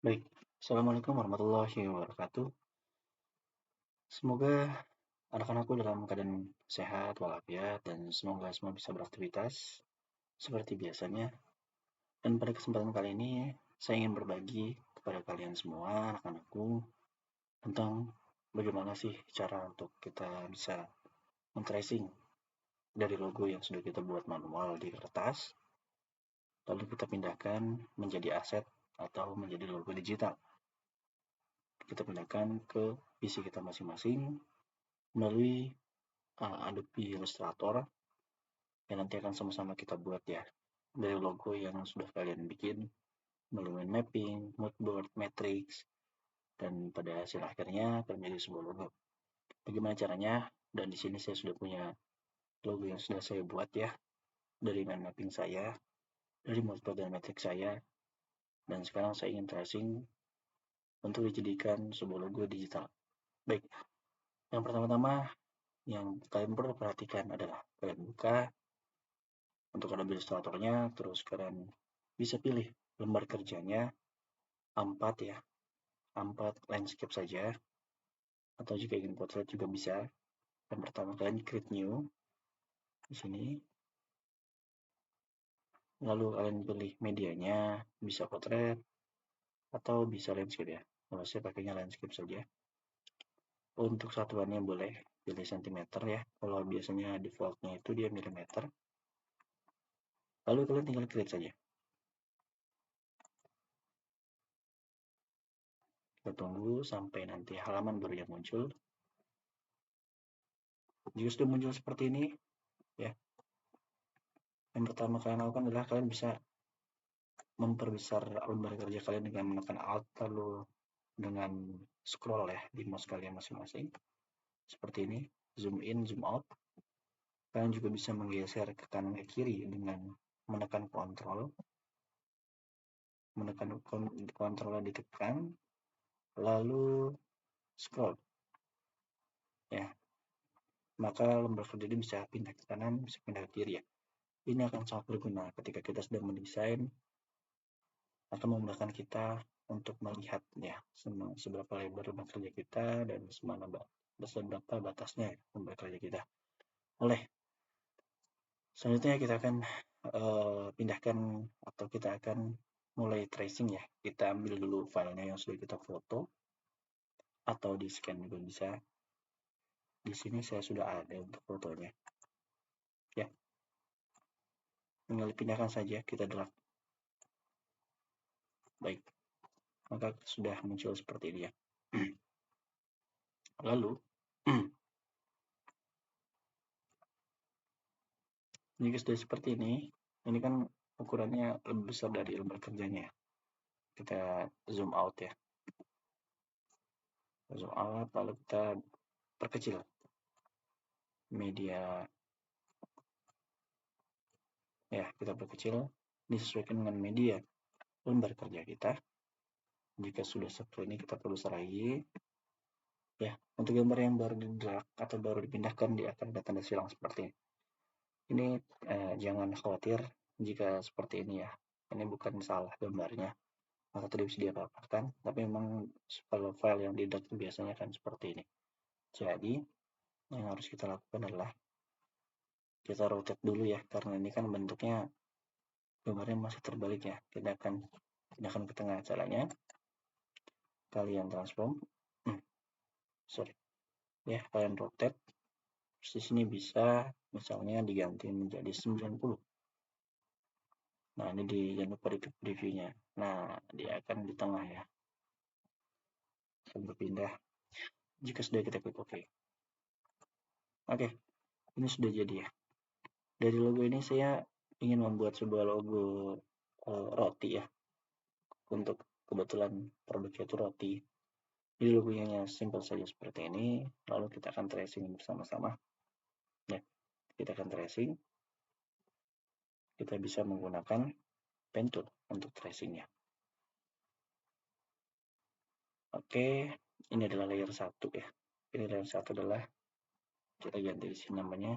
Baik, Assalamualaikum warahmatullahi wabarakatuh. Semoga anak-anakku dalam keadaan sehat walafiat dan semoga semua bisa beraktivitas seperti biasanya. Dan pada kesempatan kali ini, saya ingin berbagi kepada kalian semua, anak-anakku, tentang bagaimana sih cara untuk kita bisa men-tracing dari logo yang sudah kita buat manual di kertas, lalu kita pindahkan menjadi aset atau menjadi logo digital. Kita pindahkan ke PC kita masing-masing melalui Adobe Illustrator yang nanti akan sama-sama kita buat ya dari logo yang sudah kalian bikin melalui mapping, moodboard, matrix, dan pada hasil akhirnya akan menjadi sebuah logo. Bagaimana caranya? Dan di sini saya sudah punya logo yang sudah saya buat ya dari mind mapping saya, dari moodboard dan matrix saya, dan sekarang saya ingin tracing untuk dijadikan sebuah logo digital. Baik, yang pertama-tama yang kalian perlu perhatikan adalah kalian buka untuk Adobe Illustrator-nya, terus kalian bisa pilih lembar kerjanya A4 ya, A4 landscape saja, atau jika ingin portrait juga bisa. Yang pertama kalian create new di sini, lalu kalian pilih medianya, bisa portrait atau bisa landscape ya. Kalau saya pakainya landscape saja. Untuk satuannya boleh pilih cm ya. Kalau biasanya defaultnya itu dia milimeter. Lalu kalian tinggal create saja. Kita tunggu sampai nanti halaman baru yang muncul. Jika sudah muncul seperti ini, ya, yang pertama kalian lakukan adalah kalian bisa memperbesar lembar kerja kalian dengan menekan Alt lalu dengan scroll ya di mouse kalian masing-masing seperti ini, zoom in, zoom out. Kalian juga bisa menggeser ke kanan ke kiri dengan menekan kontrol ditekan lalu scroll ya, maka lembar kerja ini bisa pindah ke kanan, bisa pindah ke kiri ya. Ini akan sangat berguna ketika kita sedang mendesain, akan memudahkan kita untuk melihat ya seberapa lebar lembar kerja kita dan seberapa batasnya lembar kerja kita. Selanjutnya kita akan pindahkan atau kita akan mulai tracing ya. Kita ambil dulu filenya yang sudah kita foto atau di scan juga bisa. Di sini saya sudah ada untuk fotonya. Ya, tinggal pindahkan saja, kita drag. Baik, maka sudah muncul seperti ini ya. Lalu, jika sudah seperti ini kan ukurannya lebih besar dari lembar kerjanya. Kita zoom out ya. Zoom out, lalu kita perkecil media ya, kita perkecil disesuaikan dengan media lembar kerja kita. Jika sudah seperti ini kita perlu lagi ya. Untuk gambar yang baru di drag atau baru dipindahkan dia akan ada tanda silang seperti ini. Ini jangan khawatir jika seperti ini ya. Ini bukan salah gambarnya atau tidak bisa diapa-apakan, tapi memang kalau file yang di drag biasanya kan seperti ini. Jadi yang harus kita lakukan adalah kita rotate dulu ya, karena ini kan bentuknya gambarnya masih terbalik ya. Kita akan pindahkan ke tengah. Caranya kalian transform, sorry ya, kalian rotate. Terus di sini bisa misalnya diganti menjadi 90. Nah, ini jangan lupa di previewnya. Nah, dia akan di tengah ya. Akan berpindah jika sudah kita klik OK. Oke, ini sudah jadi ya. Dari logo ini saya ingin membuat sebuah logo roti ya. Untuk kebetulan produknya itu roti. Jadi logonya simple saja seperti ini. Lalu kita akan tracing bersama-sama. Ya, kita akan tracing. Kita bisa menggunakan pen tool untuk tracingnya. Oke, ini adalah layer 1 ya. Ini layer 1 adalah kita ganti di sini namanya,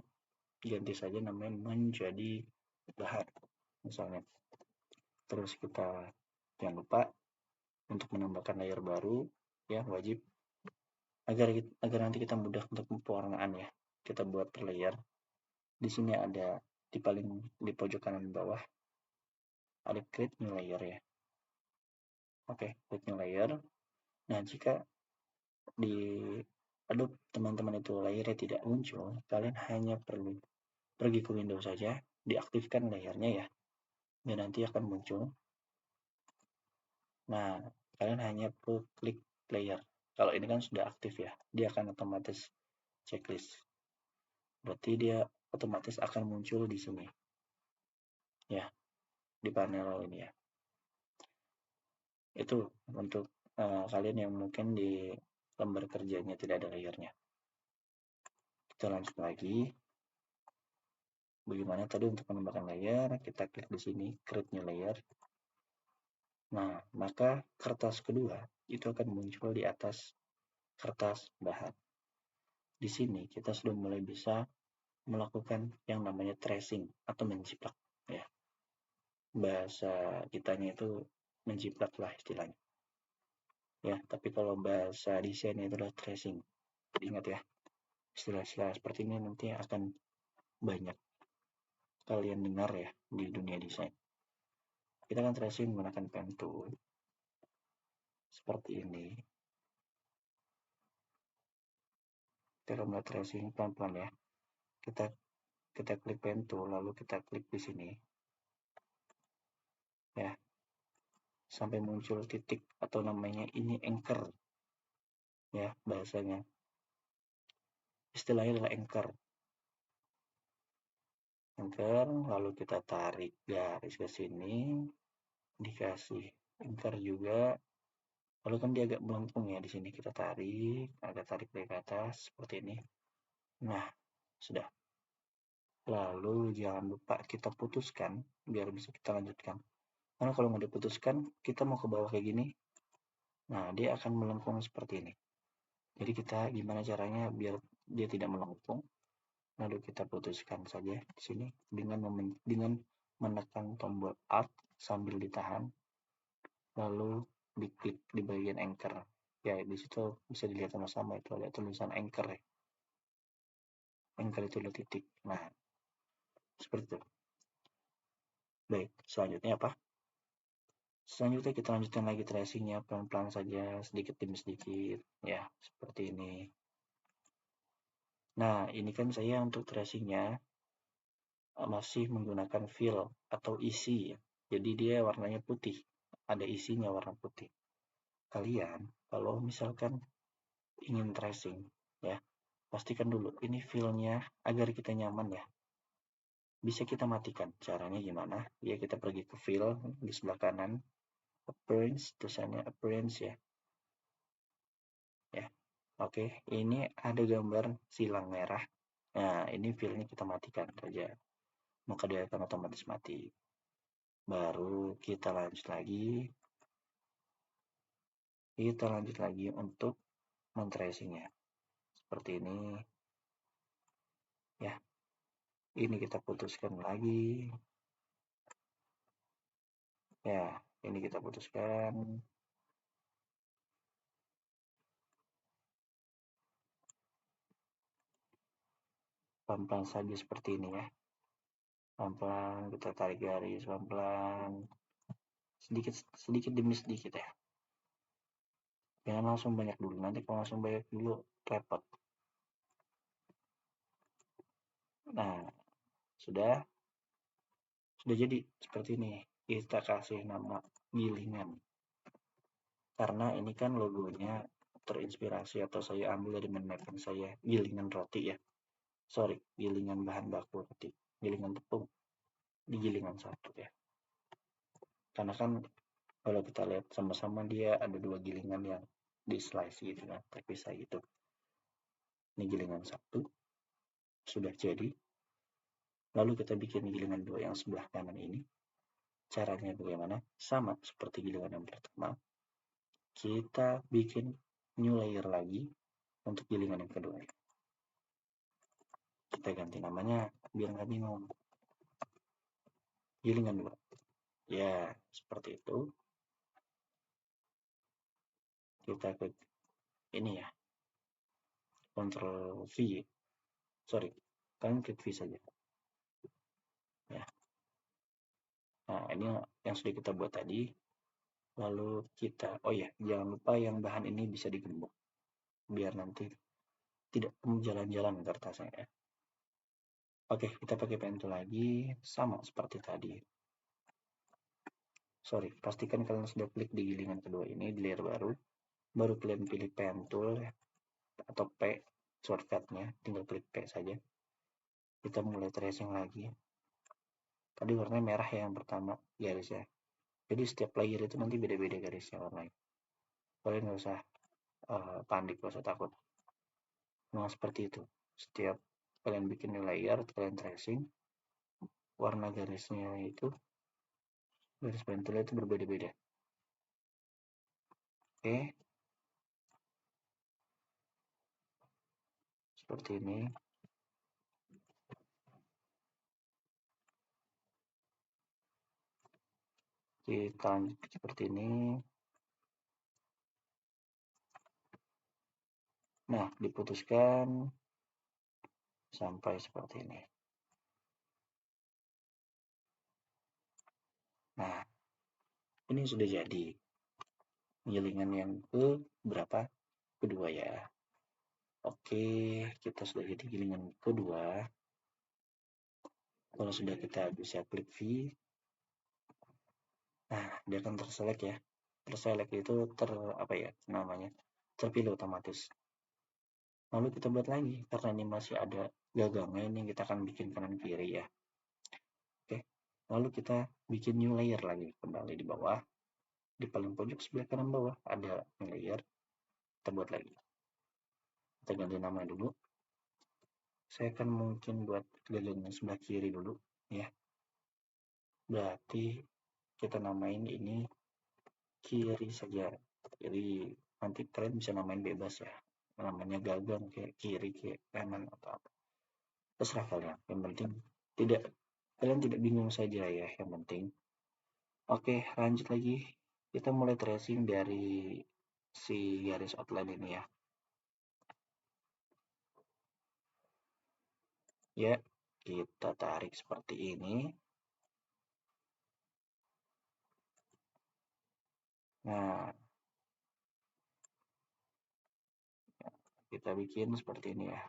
ganti saja namanya menjadi bahan misalnya. Terus kita jangan lupa untuk menambahkan layer baru, ya wajib agar nanti kita mudah untuk pewarnaan ya. Kita buat per layer. Di sini ada di pojok kanan bawah ada create new layer ya. Oke, create new layer. Nah, jika di Adobe teman-teman itu layernya tidak muncul, kalian hanya perlu pergi ke Windows saja, diaktifkan layernya ya, dan nanti akan muncul. Nah, kalian hanya perlu klik layer. Kalau ini kan sudah aktif ya, dia akan otomatis checklist. Berarti dia otomatis akan muncul di sini. Ya, di panel ini ya. Itu untuk kalian yang mungkin di lembar kerjanya tidak ada layernya. Kita lanjut lagi. Bagaimana tadi untuk menambahkan layer, kita klik di sini, create new layer. Nah, maka kertas kedua itu akan muncul di atas kertas bahan. Di sini kita sudah mulai bisa melakukan yang namanya tracing atau menjiplak ya. Bahasa kitanya itu menjiplak lah istilahnya. Ya, tapi kalau bahasa desainnya itu adalah tracing. Ingat ya, istilah-istilah seperti ini nanti akan banyak kalian dengar ya di dunia desain. Kita akan tracing menggunakan pen tool seperti ini. Kita akan mulai tracing pelan-pelan ya. Kita klik pen tool, lalu kita klik di sini ya, sampai muncul titik atau namanya ini anchor ya bahasanya. Istilahnya adalah anchor. Anchor, lalu kita tarik garis ke sini, dikasih anchor juga. Lalu kan dia agak melengkung ya di sini, kita agak tarik dari ke atas seperti ini. Nah, sudah. Lalu jangan lupa kita putuskan biar bisa kita lanjutkan. Karena kalau nggak diputuskan, kita mau ke bawah kayak gini. Nah, dia akan melengkung seperti ini. Jadi kita gimana caranya biar dia tidak melengkung? Lalu kita putuskan saja di sini dengan menekan tombol Alt sambil ditahan, lalu diklik di bagian anchor. Ya, di situ bisa dilihat sama-sama itu ada tulisan anchor ya. Anchor itu ada titik. Nah, seperti itu. Baik, selanjutnya apa? Selanjutnya kita lanjutkan lagi tracingnya pelan-pelan saja, sedikit demi sedikit. Ya, seperti ini. Nah, ini kan saya untuk tracingnya masih menggunakan fill atau isi ya. Jadi dia warnanya putih, ada isinya warna putih. Kalian kalau misalkan ingin tracing ya, pastikan dulu ini fillnya agar kita nyaman ya. Bisa kita matikan. Caranya gimana? Ya kita pergi ke fill di sebelah kanan, appearance, tulisannya appearance ya. Ya. Oke, ini ada gambar silang merah. Nah, ini fillnya kita matikan saja. Maka dia akan otomatis mati. Baru kita lanjut lagi. Kita lanjut lagi untuk men-tracingnya. Seperti ini. Ya. Ini kita putuskan lagi. Ya, ini kita putuskan. Pelan-pelan saja seperti ini ya. Pelan-pelan kita tarik garis, pelan-pelan. Sedikit demi sedikit ya. Jangan langsung banyak dulu. Nanti kalau langsung banyak dulu, repot. Nah, sudah jadi seperti ini. Kita kasih nama gilingan. Karena ini kan logonya terinspirasi atau saya ambil dari mapping saya gilingan roti ya. Sorry, gilingan bahan baku roti. Gilingan tepung. Di gilingan satu ya. Karena kan kalau kita lihat sama-sama dia ada dua gilingan yang di slice gitu kan, terpisah gitu. Ini gilingan satu sudah jadi. Lalu kita bikin gilingan dua yang sebelah kanan ini. Caranya bagaimana? Sama seperti gilingan yang pertama. Kita bikin new layer lagi untuk gilingan yang kedua. Kita ganti namanya biar nggak bingung. Gilingan dua. Ya, seperti itu. kita klik ini ya, Ctrl V, sorry, kalian klik V saja ya. Nah, ini yang sudah kita buat tadi. Lalu kita, oh ya, jangan lupa yang bahan ini bisa digembok biar nanti tidak jalan-jalan kertasnya ya. Oke, kita pakai pen tool lagi, sama seperti tadi. Sorry, pastikan kalian sudah klik di gilingan kedua ini di layer baru kalian pilih pen tool atau P shortcutnya, tinggal klik P saja. Kita mulai tracing lagi. Tadi warnanya merah ya yang pertama garisnya. Jadi setiap layer itu nanti beda-beda garisnya warnanya. Kalian nggak usah panik, nggak usah takut. Nah seperti itu. Setiap kalian bikin layer, kalian tracing, warna garisnya itu, garis pentil itu berbeda-beda. Oke, seperti ini. Kita lanjut seperti ini. Nah, diputuskan sampai seperti ini. Nah, ini sudah jadi gilingan yang ke berapa? Kedua ya. Oke, kita sudah jadi gilingan kedua. Kalau sudah kita bisa klik V, nah dia akan terselect ya. Terselect itu apa ya namanya? Terpilih otomatis. Lalu kita buat lagi karena ini masih ada gagangnya, ini kita akan bikin kanan kiri ya. Oke. Lalu kita bikin new layer lagi, kembali di bawah. Di paling pojok sebelah kanan bawah ada new layer. Kita buat lagi. Kita ganti nama dulu. Saya akan mungkin buat gagang yang sebelah kiri dulu ya. Berarti kita namain ini kiri saja. Jadi nanti kalian bisa namain bebas ya. Namanya gagang kayak kiri kayak kanan atau apa. Terserah kalian. Yang penting tidak kalian tidak bingung saja ya. Yang penting. Oke, lanjut lagi. Kita mulai tracing dari si garis outline ini ya. Ya, kita tarik seperti ini. Nah, kita bikin seperti ini ya.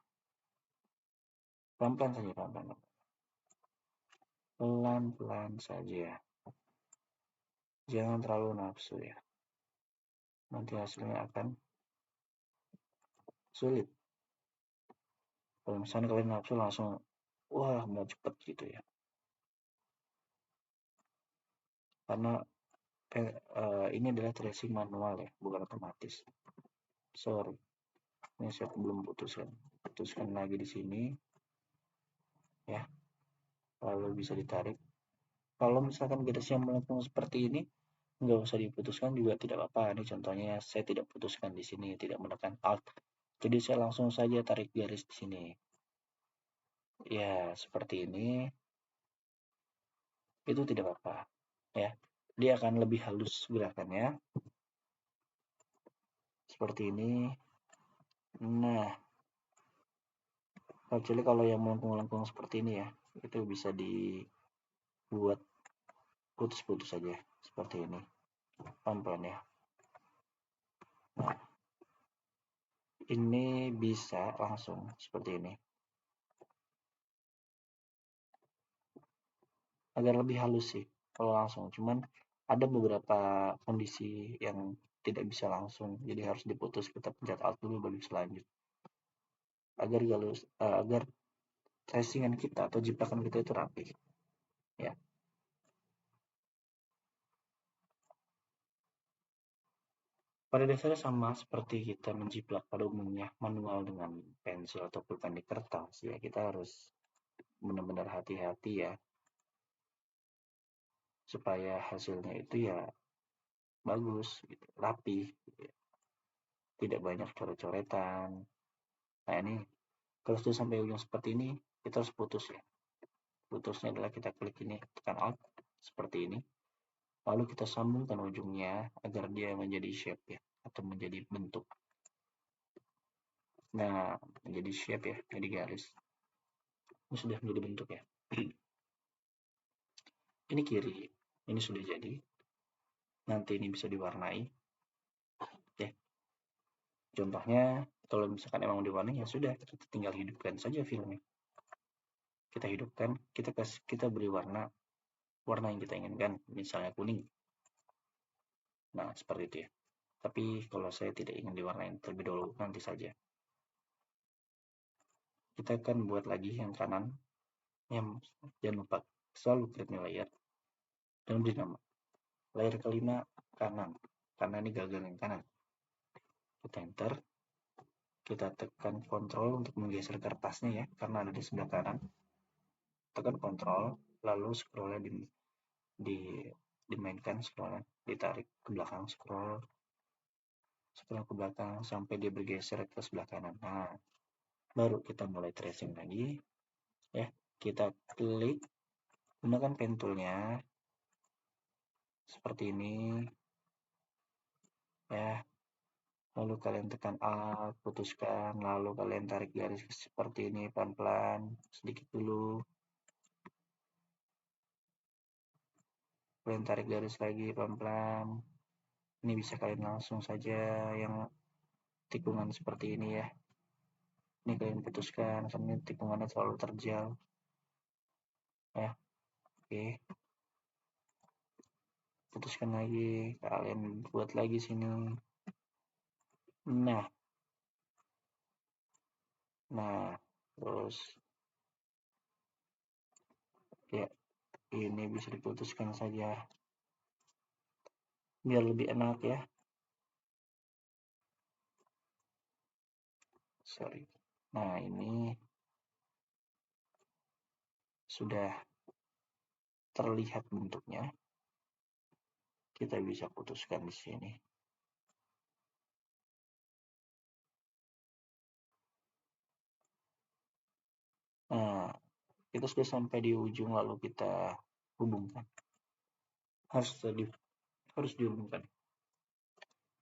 Pelan-pelan saja, pelan-pelan. Pelan-pelan saja. Jangan terlalu nafsu ya. Nanti hasilnya akan sulit. Kalau misalnya kalian nafsu langsung, wah mau cepet gitu ya. Karena ini adalah tracing manual ya, bukan otomatis. Sorry, ini saya belum putuskan. Putuskan lagi di sini, ya. Lalu bisa ditarik. Kalau misalkan garisnya melengkung seperti ini, nggak usah diputuskan juga tidak apa-apa. Ini contohnya saya tidak putuskan di sini, tidak menekan Alt. Jadi saya langsung saja tarik garis di sini. Ya, seperti ini. Itu tidak apa-apa. Ya, dia akan lebih halus gerakannya. Seperti ini. Nah, kecuali kalau yang melengkung-lengkung seperti ini ya, itu bisa dibuat putus-putus saja. Seperti ini. Pelan-pelan ya. Nah, ini bisa langsung seperti ini. Agar lebih halus sih kalau langsung. Cuman ada beberapa kondisi yang tidak bisa langsung. Jadi harus diputus. Kita pencet Alt dulu baru bisa lanjut. Agar tracingan kita atau jiplakan kita itu rapi. Ya. Pada dasarnya sama seperti kita menjiplak pada umumnya manual dengan pensil atau pulpen di kertas ya, kita harus benar-benar hati-hati ya supaya hasilnya itu ya bagus gitu, rapi gitu ya. Tidak banyak coret-coretan. Nah ini kalau sudah sampai ujung seperti ini kita harus putus ya. Putusnya adalah kita klik ini, tekan Alt seperti ini, lalu kita sambungkan ujungnya agar dia menjadi shape ya. atau menjadi bentuk. Nah, menjadi shape ya, jadi garis. Ini sudah menjadi bentuk ya. Ini kiri, ini sudah jadi. Nanti ini bisa diwarnai. Ya, contohnya kalau misalkan emang diwarnai ya sudah, kita tinggal hidupkan saja filmnya. Kita hidupkan, kita beri warna yang kita inginkan, misalnya kuning. Nah, seperti itu ya. Tapi kalau saya tidak ingin diwarnai terlebih dahulu, nanti saja. Kita akan buat lagi yang kanan. Yang jangan lupa selalu create new layer dan beri nama. Layer kelima kanan, karena ini gagal yang kanan. Kita enter, kita tekan Ctrl untuk menggeser kertasnya ya, karena ada di sebelah kanan. Tekan Ctrl, lalu scrollnya dimainkan, scrollnya ditarik ke belakang, scroll ke belakang sampai dia bergeser ke sebelah kanan. Nah, baru kita mulai tracing lagi ya. Kita klik, gunakan pen toolnya seperti ini ya. Lalu kalian tekan Alt, putuskan, lalu kalian tarik garis seperti ini pelan-pelan, sedikit dulu. Kalian tarik garis lagi pelan-pelan. Ini bisa kalian langsung saja yang tikungan seperti ini ya. Ini kalian putuskan, karena tikungannya terlalu terjal. Ya, oke. Putuskan lagi, kalian buat lagi sini. Nah, terus ya ini bisa diputuskan saja biar lebih enak ya. Sorry. Nah, ini sudah terlihat bentuknya. Kita bisa putuskan di sini. Nah, kita sudah sampai di ujung, lalu kita hubungkan. Harus dihubungkan.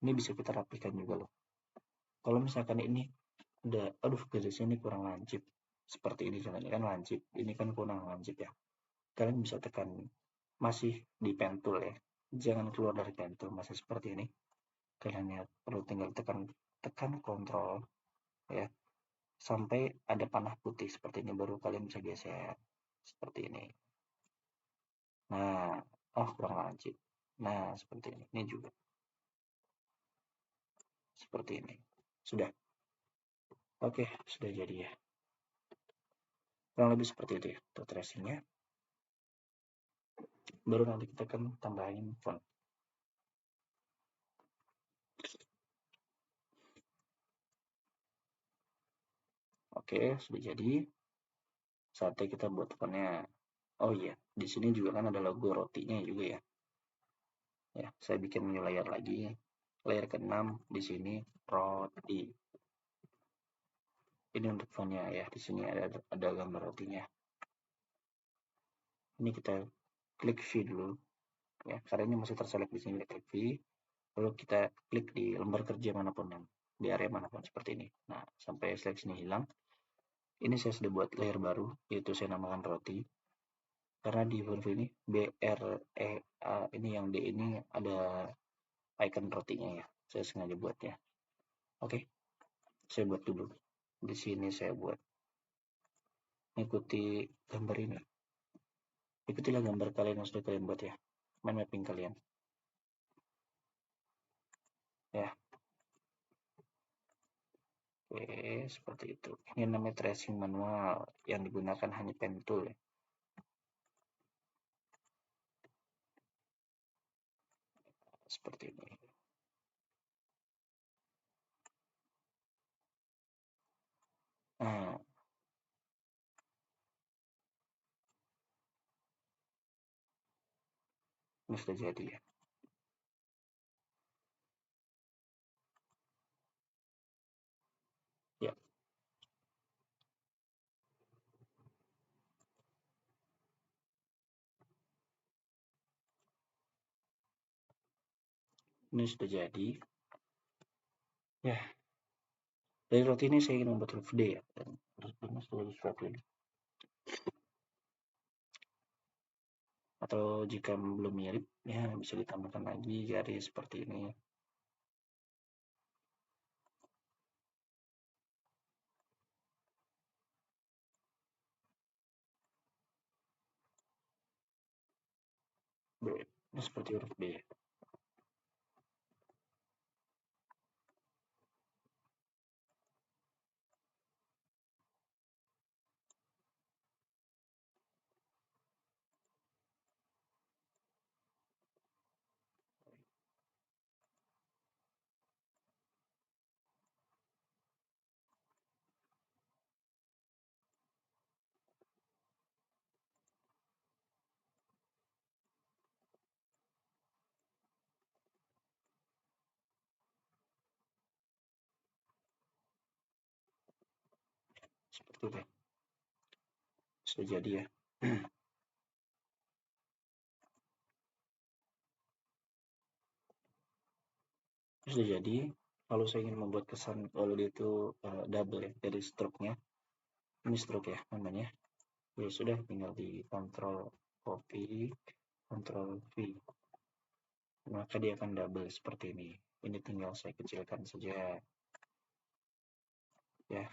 Ini bisa kita rapikan juga loh. Kalau misalkan ini udah, aduh garisnya ini kurang lancip. Seperti ini contohnya kan lancip. Ini kan kurang lancip ya. Kalian bisa tekan masih di pen tool ya. Jangan keluar dari pen tool, masih seperti ini. Kalian lihat, perlu tinggal tekan Ctrl ya. Sampai ada panah putih seperti ini, baru kalian bisa geser. Seperti ini. Nah, oh kurang lancip. Nah, seperti ini. Ini juga. Seperti ini. Sudah. Oke, sudah jadi ya. Kurang lebih seperti itu ya, untuk tracingnya. Baru nanti kita akan tambahin font. Oke, sudah jadi. Saatnya kita buat fontnya. Oh iya, di sini juga kan ada logo rotinya juga ya. Ya, saya bikin new layer lagi. Layer ke-6 di sini roti. Ini untuk fontnya ya. Di sini ada gambar rotinya. Ini kita klik V dulu ya, karena ini masih terselect di sini. Klik V, lalu kita klik di lembar kerja manapun, di area manapun seperti ini. Nah, sampai seleksi ini hilang. Ini saya sudah buat layer baru, yaitu saya namakan roti. Karena di huruf ini BREA ini yang D ini ada icon rotinya ya. Saya sengaja buatnya. Oke, saya buat dulu. Di sini saya buat ikuti gambar ini. Ikutilah gambar kalian yang sudah kalian buat ya. Mind mapping kalian. Ya. Oke, seperti itu. Ini namanya tracing manual yang digunakan hanya pen tool ya. Seperti ini. Nah, ini sudah jadi ya. Ya, ini sudah jadi. Ya, dari roti ini saya ingin membuat huruf D ya, dan huruf D-nya sudah disuapin. Atau jika belum mirip, ya bisa ditambahkan lagi garis seperti ini. B. Ini seperti huruf B. Seperti itu. Sudah jadi ya. Sudah jadi. Kalau saya ingin membuat kesan kalau dia itu double ya dari stroke-nya. Ini stroke ya namanya. Ya sudah, tinggal di Ctrl copy, Ctrl V. Maka dia akan double seperti ini. Ini tinggal saya kecilkan saja ya.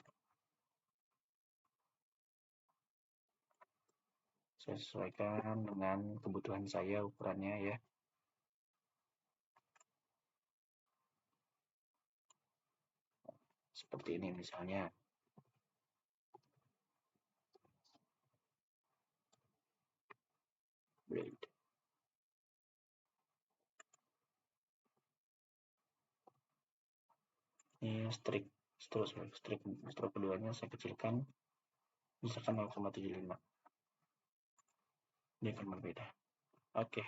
Saya sesuaikan dengan kebutuhan saya ukurannya ya. Seperti ini misalnya. Blade. Ini stroke keduanya saya kecilkan misalkan 0,75. Dia akan berbeda. Oke,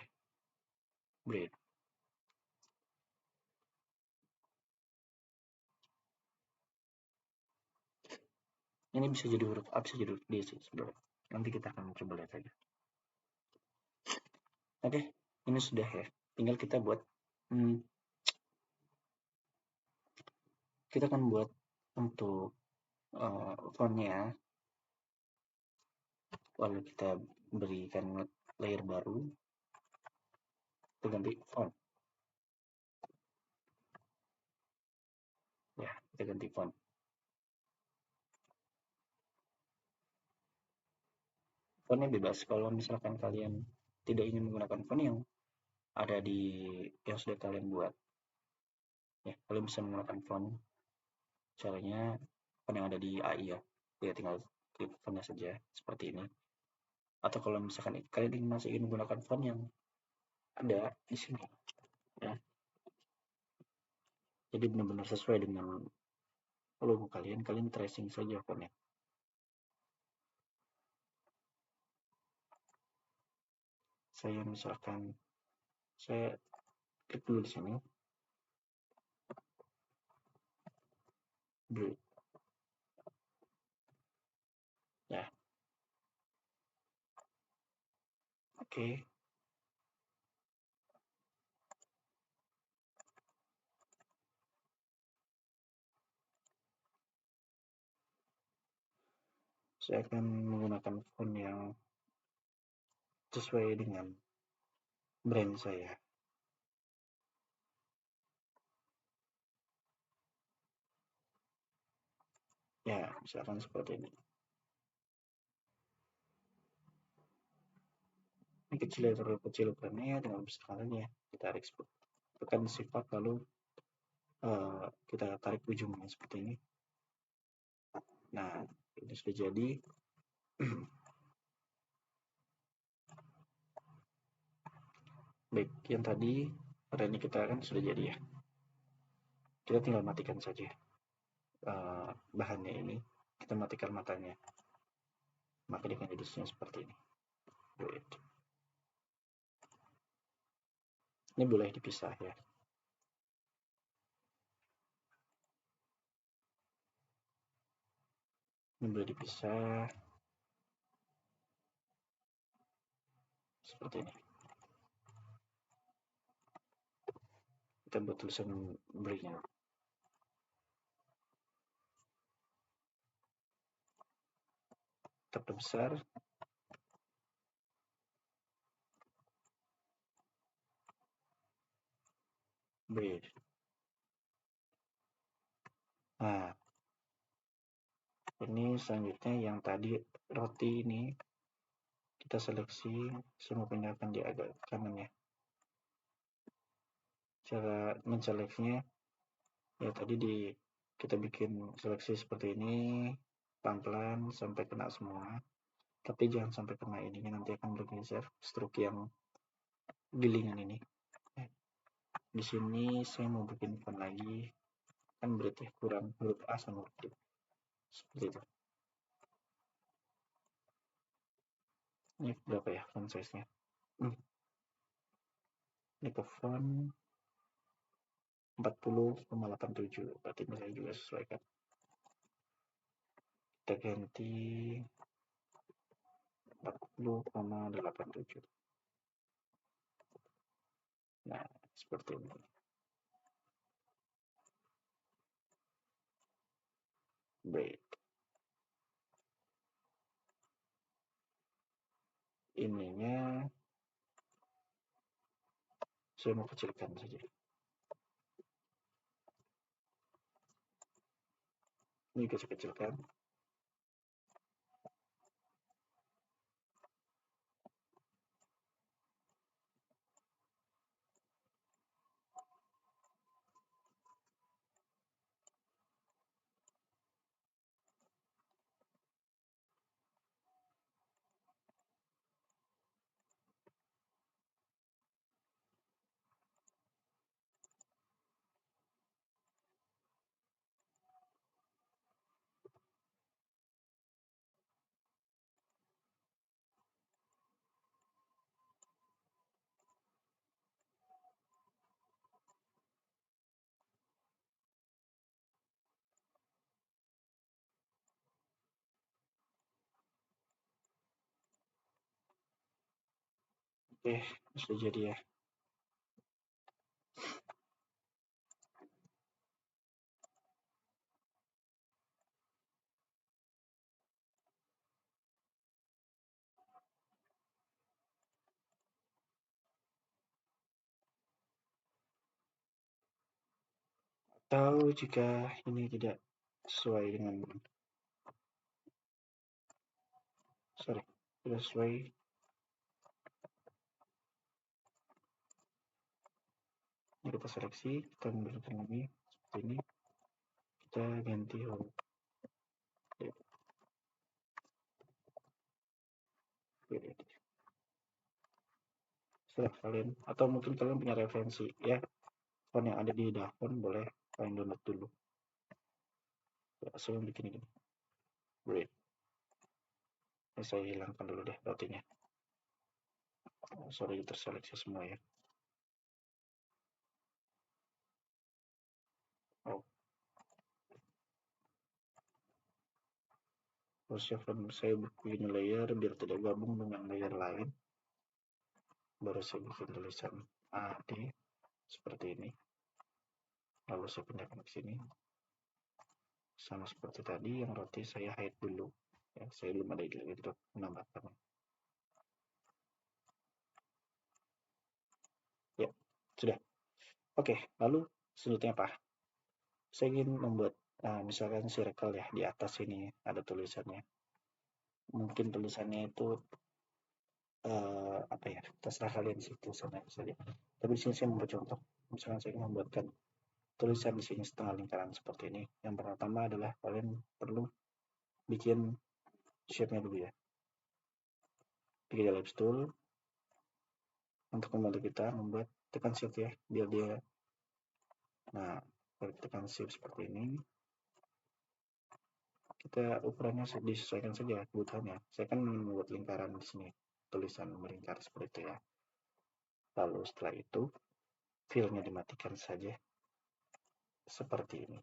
blade. Ini bisa jadi huruf A, bisa jadi huruf D sih sebenarnya. Nanti kita akan coba lihat aja. Oke, ini sudah ya. Tinggal kita buat kita akan buat untuk fontnya, lalu kita berikan layer baru, kita ganti font ya, kita ganti font. Fontnya bebas, kalau misalkan kalian tidak ingin menggunakan font yang ada di yang sudah kalian buat ya, kalian bisa menggunakan font caranya font yang ada di AI ya, ya tinggal klik fontnya saja seperti ini. Atau kalau misalkan kalian masih ingin menggunakan font yang ada di sini ya, jadi benar-benar sesuai dengan logo kalian, kalian tracing saja fontnya. Saya misalkan saya klik dulu di sini, blue ya. Oke, saya akan menggunakan font yang sesuai dengan brand saya ya, misalkan seperti ini. Ini kecil ya, terlalu kecil ukurannya, dengan bisa kalian ya kita export, tekan sifat lalu kita tarik ujungnya seperti ini. Nah, ini sudah jadi. Baik, yang tadi ini kita kan sudah jadi ya, kita tinggal matikan saja bahannya ini, kita matikan matanya, maka dia akan jadi seperti ini. Wait. Ini boleh dipisah ya. Ini boleh dipisah seperti ini. Kita buat tulisan berinya. tab besar, B. Nah, ini selanjutnya yang tadi roti ini kita seleksi, semua pindahkan di agak kanan ya. Cara menseleksinya ya tadi kita bikin seleksi seperti ini pelan-pelan sampai kena semua, tapi jangan sampai kena ininya, nanti akan bergeser stroke yang gilingan ini. Di sini saya mau bikin font lagi, kan berarti kurang huruf A sama huruf D seperti itu. Ini berapa ya font size nya? Ini ke font 40,87, berarti nilai juga sesuaikan. Kita ganti 40,87. Nah, seperti ini. Baik. Ininya saya mau kecilkan saja. Ini kecil-kecilkan. Oke, sudah jadi ya. Atau jika ini tidak sesuai dengan tidak sesuai, ini kita seleksi, kita memberikan lagi seperti ini, kita ganti huruf D. Setelah kalian, atau mungkin kalian punya referensi ya, font yang ada di daftar boleh kalian download dulu. Ya, saya bikin ini. Great. Ini saya hilangkan dulu deh rotinya. Sorry, terseleksi semua ya. Oh, harusnya font saya bikin layer biar tidak gabung dengan layer lain. Baru saya bikin tulisan AD seperti ini. Lalu saya pindahkan ke sini. Sama seperti tadi, yang roti saya hide dulu. Ya, saya belum ada ide untuk menambahkannya. Ya, sudah. Oke, lalu selanjutnya apa? Saya ingin membuat misalkan circle ya, di atas ini ada tulisannya. Mungkin tulisannya itu apa ya, terserah kalian sih tulisannya saja. Tapi di sini saya membuat contoh. Misalkan saya ingin membuatkan tulisan di sini setengah lingkaran seperti ini. Yang pertama adalah kalian perlu bikin shape-nya dulu ya. Pilih ellipse tool untuk membantu kita membuat, tekan shift ya biar dia, nah kalau tekan shift seperti ini, kita ukurannya disesuaikan saja kebutuhannya. Saya kan membuat lingkaran di sini, tulisan melingkar seperti itu ya. Lalu setelah itu fill-nya dimatikan saja seperti ini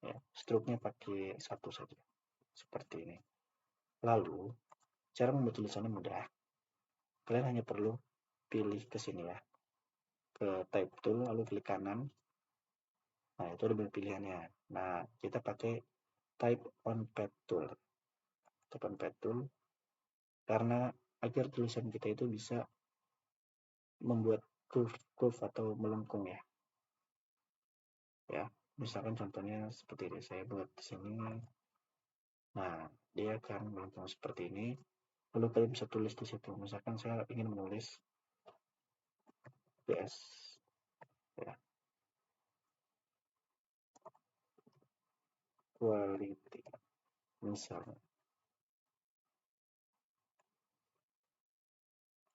ya, stroke-nya pakai satu saja seperti ini. Lalu cara membuat tulisannya mudah, kalian hanya perlu pilih ke sini ya, ke type tool, lalu klik kanan. Nah, itu ada banyak pilihannya. Nah, kita pakai type on pad tool. atau pen tool, karena agar tulisan kita itu bisa membuat curve atau melengkung ya. Misalkan contohnya seperti ini, saya buat di sini. Nah, dia akan melengkung seperti ini. Lalu kalian bisa tulis di situ. Misalkan saya ingin menulis PS, ya, quality, misalnya.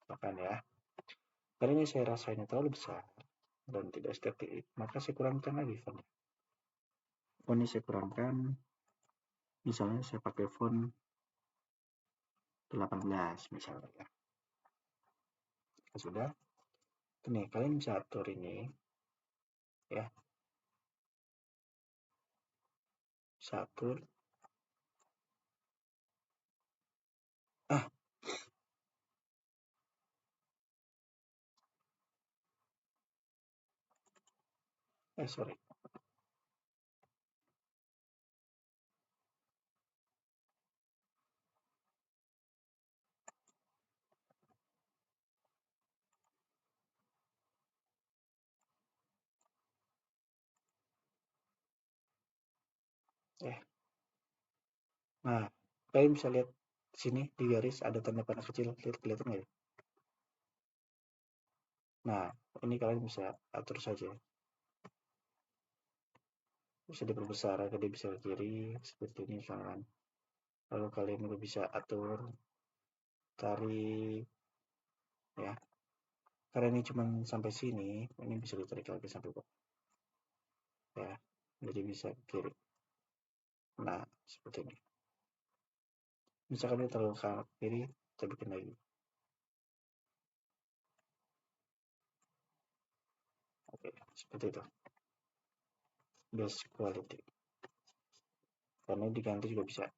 Misalkan ya, kali ini saya rasa ini terlalu besar dan tidak estetik, maka saya kurangkan lagi fontnya. Font ini saya kurangkan, misalnya saya pakai font 18 misalnya ya. Sudah. Nih, kalian bisa atur ini ya. Atur. Sorry. Nah, kalian bisa lihat sini di garis ada tanda panah kecil, kelihatan nggak ya? Nah, ini kalian bisa atur saja. Bisa diperbesar atau dia bisa ke kiri seperti ini misalkan. Lalu kalian juga bisa atur tarik ya. Karena ini cuma sampai sini, ini bisa ditarik lagi sampai bawah. Ya, jadi bisa ke kiri. Nah, seperti ini. Misalkan ini terlalu ke kiri, kita bikin lagi. Oke, seperti itu. Best quality. Karena diganti juga bisa.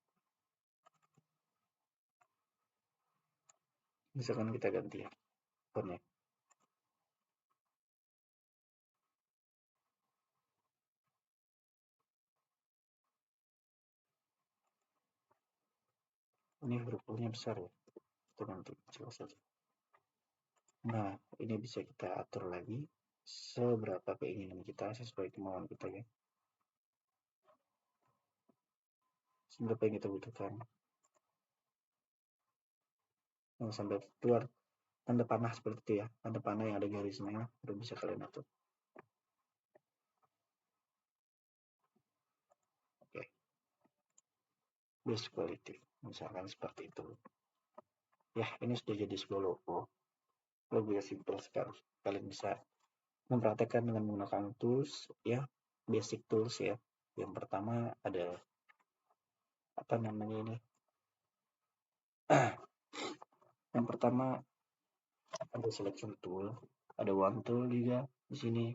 Misalkan kita ganti ya, fontnya. Ini huruf-hurufnya besar ya, itu nanti jelas saja. Nah, ini bisa kita atur lagi seberapa keinginan kita sesuai kemauan kita ya. Seberapa yang kita butuhkan. Nah, sampai keluar tanda panah seperti itu ya, tanda panah yang ada garisnya, itu bisa kalian atur. Oke. Best quality, misalkan seperti itu. Ya, ini sudah jadi sebuah logo. Logo ya simple sekali. Kalian bisa mempraktekkan dengan menggunakan tools ya, basic tools ya. Yang pertama ada apa namanya ini? Yang pertama ada selection tool, ada one tool juga di sini.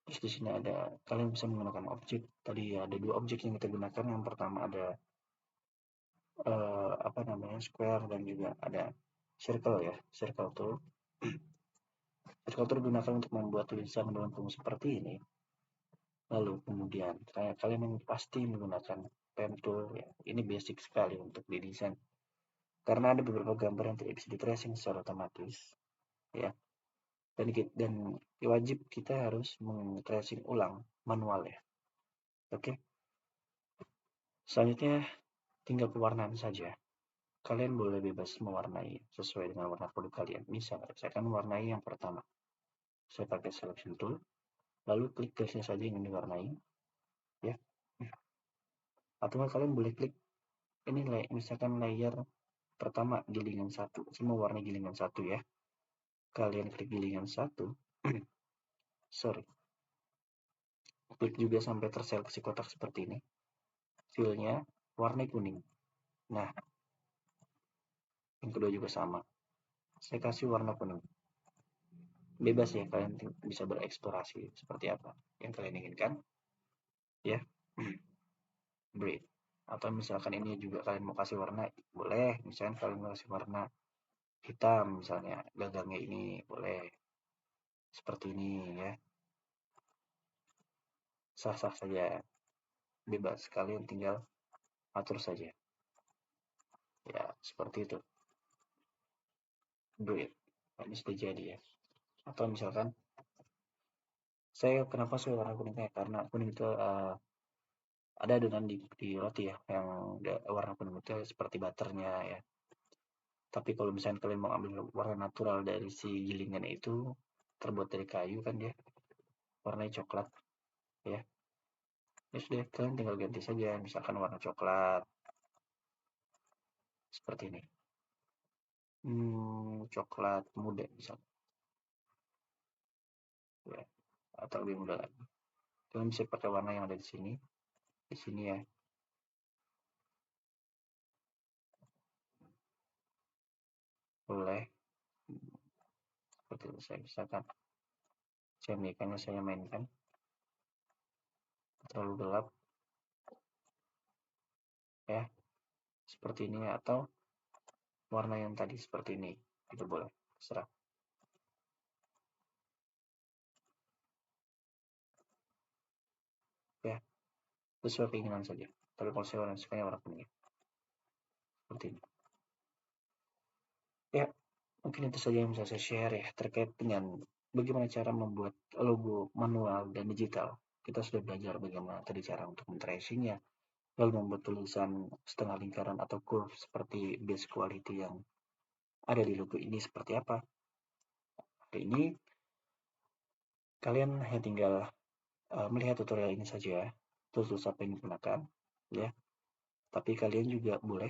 Terus di sini ada kalian bisa menggunakan objek. Tadi ada dua objek yang kita gunakan. Yang pertama ada apa namanya square dan juga ada circle ya, circle tool. Circle tool digunakan untuk membuat tulisan melengkung seperti ini. Lalu kemudian kalian pasti menggunakan pen tool ya. Ini basic sekali untuk didesain. Karena ada beberapa gambar yang tidak bisa di tracing secara otomatis ya. Dan wajib kita harus meng-tracing ulang manual ya. Oke. Selanjutnya tinggal pewarnaan saja. Kalian boleh bebas mewarnai sesuai dengan warna produk kalian. Misalnya, saya akan mewarnai yang pertama. Saya pakai selection tool, lalu klik gasnya saja yang ingin diwarnai, ya. Atau kalian boleh klik ini misalkan layer pertama gilingan 1, saya mau warna gilingan 1 ya. Kalian klik gilingan 1, sorry. Klik juga sampai terseleksi kotak seperti ini. Fillnya warna kuning. Nah, yang kedua juga sama. Saya kasih warna kuning. Bebas ya, kalian bisa bereksplorasi seperti apa yang kalian inginkan. Ya. Breed. Atau misalkan ini juga kalian mau kasih warna, boleh. Misalkan kalian mau kasih warna hitam, misalnya gagangnya ini boleh seperti ini ya. Sah-sah saja, bebas. Kalian tinggal atur saja. Ya, seperti itu. Breed. Nah, ini sudah jadi ya. Atau misalkan, kenapa saya warna kuningnya? Karena kuning itu ada adonan di roti ya, yang warna kuning itu seperti butternya ya. Tapi kalau misalnya kalian mau ambil warna natural dari si gilingan itu, terbuat dari kayu kan dia, warnanya coklat ya. Ya sudah, kalian tinggal ganti saja, misalkan warna coklat, seperti ini. Coklat muda misalnya, ya, atau lebih muda lagi. Kalian bisa pakai warna yang ada di sini ya, boleh. Seperti itu, saya misalkan, saya mainkan, terlalu gelap, ya, seperti ini, atau warna yang tadi seperti ini, itu boleh, serah, ya, sesuai keinginan saja. Tapi kalau saya sukanya warna kuning, seperti ini. Ya, mungkin itu saja yang bisa saya share ya, terkait dengan bagaimana cara membuat logo manual dan digital. Kita sudah belajar bagaimana tadi cara untuk men-tracing-nya, lalu membuat tulisan setengah lingkaran atau curve seperti base quality yang ada di logo ini seperti apa. Hari ini kalian hanya tinggal melihat tutorial ini saja, tools-tools apa yang digunakan, ya. Tapi kalian juga boleh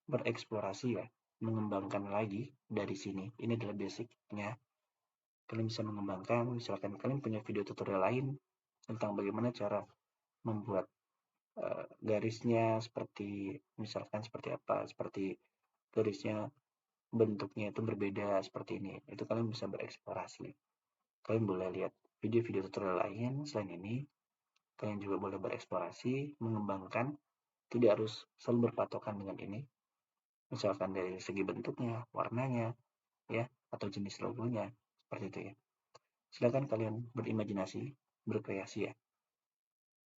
bereksplorasi ya, mengembangkan lagi dari sini. Ini adalah basicnya. Kalian bisa mengembangkan, misalkan kalian punya video tutorial lain tentang bagaimana cara membuat garisnya seperti, misalkan seperti apa, seperti garisnya bentuknya itu berbeda seperti ini. Itu kalian bisa bereksplorasi. Kalian boleh lihat video-video tutorial lain selain ini. Kalian juga boleh bereksplorasi, mengembangkan, tidak harus selalu berpatokan dengan ini. Misalkan dari segi bentuknya, warnanya, ya, atau jenis logonya, seperti itu ya. Silakan kalian berimajinasi, berkreasi ya,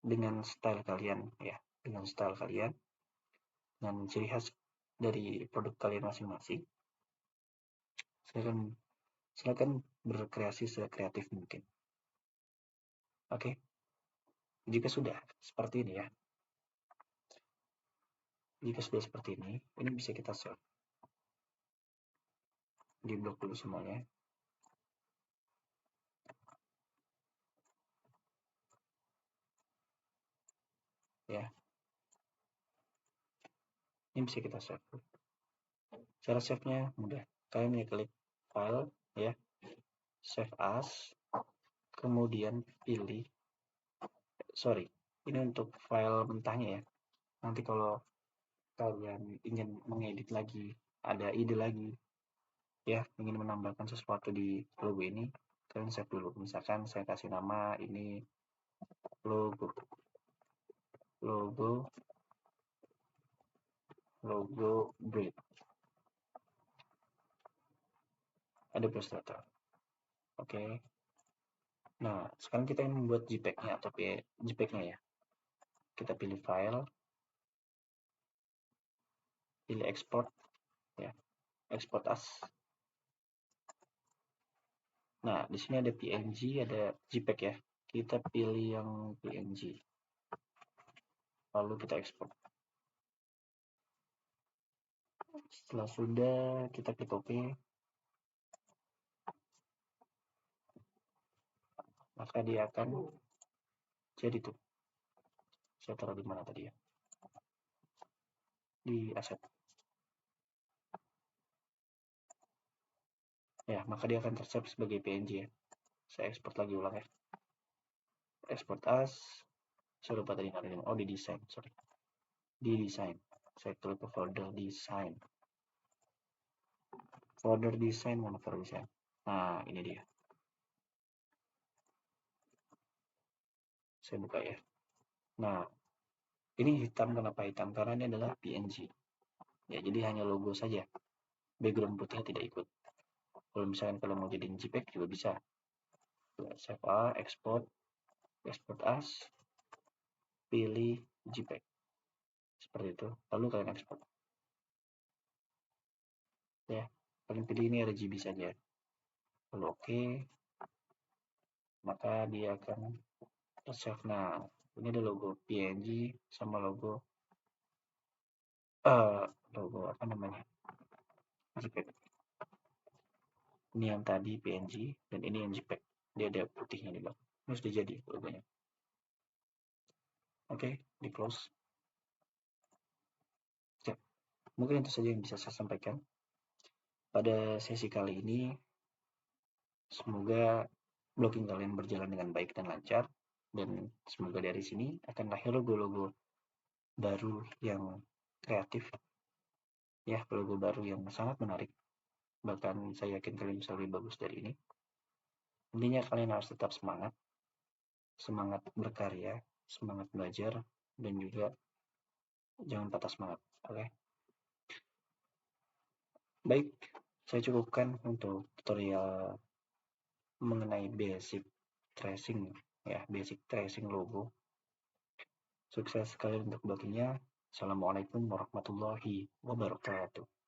dengan style kalian ya, dengan style kalian, dengan ciri khas dari produk kalian masing-masing. Silakan, silakan berkreasi sekreatif mungkin. Oke, jika sudah seperti ini ya, jika sudah seperti ini bisa kita save. Di blok dulu semuanya. Ya, ini bisa kita save. Cara save-nya mudah. Kalian klik file ya, save as, kemudian pilih, sorry, ini untuk file mentahnya ya. Nanti kalau kalian ingin mengedit lagi, ada ide lagi ya, ingin menambahkan sesuatu di logo ini, kalian save dulu. Misalkan saya kasih nama ini logo, logo, logo breed. Ada Illustrator. Oke. Nah, sekarang kita ingin membuat JPEG-nya atau JPEG-nya ya. Kita pilih file, pilih export ya, export as. Nah, di sini ada PNG, ada JPEG ya. Kita pilih yang PNG. Lalu kita ekspor. Setelah sudah, kita klik OK. Maka dia akan jadi tuh. Saya taruh di mana tadi ya? Di aset. Ya, maka dia akan tersave sebagai PNG ya. Saya ekspor lagi ulang ya. Export as. Saya lupa tadi naruh oh di desain, sorry. Di desain. Saya klik ke folder desain. Folder desain mana folder desain? Nah, ini dia. Saya buka ya. Nah, ini hitam, kenapa hitam? Karena ini adalah PNG. Ya, jadi hanya logo saja. Background putihnya tidak ikut. Kalau misalkan kalau mau jadiin JPEG juga bisa. Save A, export, export as, pilih JPEG. Seperti itu. Lalu kalian export. ya. Kalian pilih ini RGB saja. Lalu oke, maka dia akan save. Nah, ini ada logo PNG sama logo logo apa namanya, JPEG. Ini yang tadi PNG dan ini yang JPEG. Dia ada putihnya di belakang. Ini sudah jadi logonya. Oke, di close. Ya, mungkin itu saja yang bisa saya sampaikan pada sesi kali ini. Semoga blogging kalian berjalan dengan baik dan lancar, dan semoga dari sini akan lahir logo-logo baru yang kreatif, ya, logo baru yang sangat menarik. Bahkan saya yakin kalian bisa lebih bagus dari ini. Intinya kalian harus tetap semangat berkarya, semangat belajar, dan juga jangan patah semangat. Oke, baik, saya cukupkan untuk tutorial mengenai basic tracing, ya, basic tracing logo. Sukses sekali untuk bloggingnya. Assalamualaikum warahmatullahi wabarakatuh.